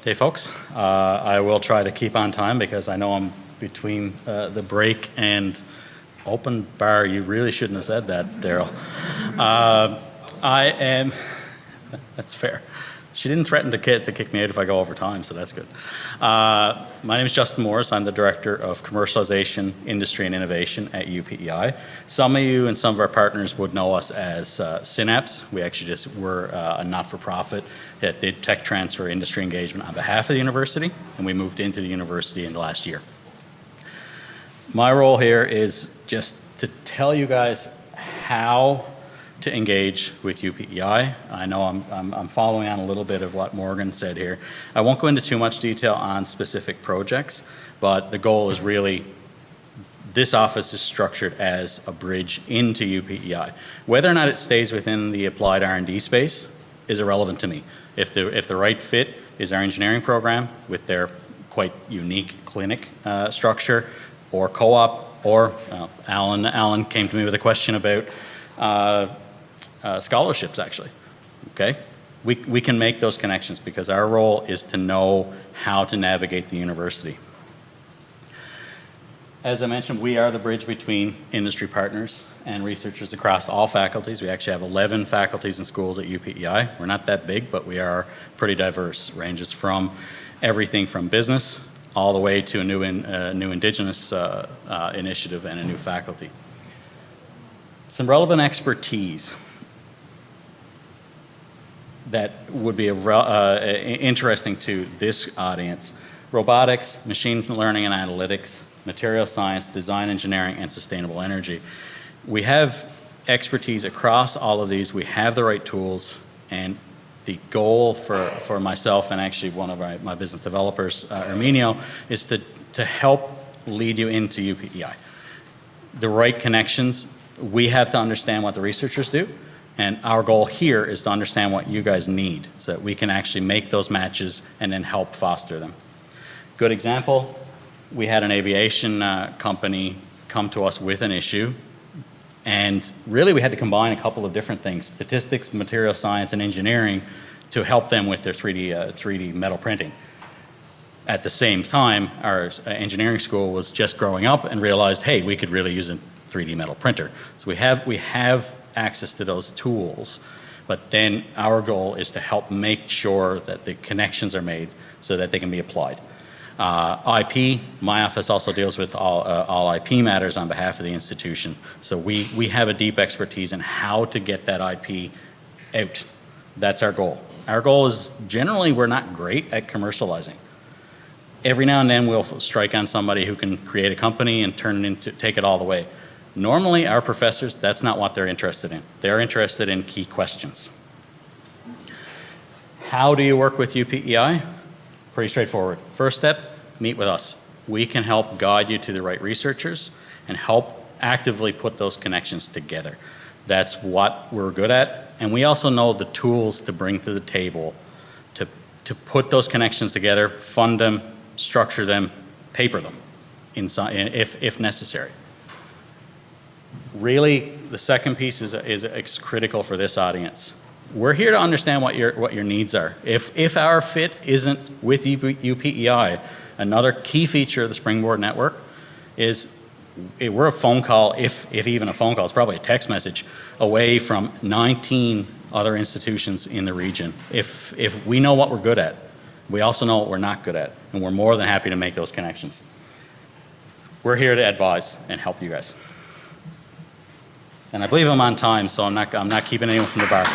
Hey folks, I will try to keep on time because I know I'm between the break and open bar. You really shouldn't have said that, Daryl. I am, that's fair. She didn't threaten to kick me out if I go over time, so that's good. My name is Justin Morris. I'm the Director of Commercialization, Industry and Innovation at UPEI. Some of you and some of our partners would know us as Synapse. We actually were a not-for-profit that did tech transfer industry engagement on behalf of the university, and we moved into the university in the last year. My role here is just to tell you guys how to engage with UPEI. I know I'm following on a little bit of what Morgan said here. I won't go into too much detail on specific projects, but the goal is really, this office is structured as a bridge into UPEI. Whether or not it stays within the applied R&D space is irrelevant to me. If the right fit is our engineering program with their quite unique clinic structure, or co-op, or Alan came to me with a question about scholarships, actually. Okay, we can make those connections because our role is to know how to navigate the university. As I mentioned, we are the bridge between industry partners and researchers across all faculties. We actually have 11 faculties and schools at UPEI. We're not that big, but we are pretty diverse. Ranges from everything from business all the way to a new Indigenous initiative and a new faculty. Some relevant expertise that would be interesting to this audience: robotics, machine learning and analytics, material science, design engineering, and sustainable energy. We have expertise across all of these. We have the right tools, and the goal for myself and actually one of my business developers, Erminio, is to help lead you into UPEI. The right connections, we have to understand what the researchers do, and our goal here is to understand what you guys need so that we can actually make those matches and then help foster them. Good example, we had an aviation company come to us with an issue, and really we had to combine a couple of different things: statistics, material science, and engineering, to help them with their 3D metal printing. At the same time, our engineering school was just growing up and realized, hey, we could really use a 3D metal printer. So we have access to those tools, but then our goal is to help make sure that the connections are made so that they can be applied. IP, my office also deals with all IP matters on behalf of the institution. So we have a deep expertise in how to get that IP out. That's our goal. Our goal is, generally, we're not great at commercializing. Every now and then we'll strike on somebody who can create a company and take it all the way. Normally, our professors, that's not what they're interested in. They're interested in key questions. How do you work with UPEI? Pretty straightforward. First step, meet with us. We can help guide you to the right researchers and help actively put those connections together. That's what we're good at, and we also know the tools to bring to the table to put those connections together, fund them, structure them, paper them if necessary. Really, the second piece is critical for this audience. We're here to understand what your needs are. If our fit isn't with UPEI, another key feature of the Springboard network is we're a phone call, if even a phone call, it's probably a text message, away from 19 other institutions in the region. If we know what we're good at, we also know what we're not good at, and we're more than happy to make those connections. We're here to advise and help you guys. And I believe I'm on time, so I'm not keeping anyone from the bar.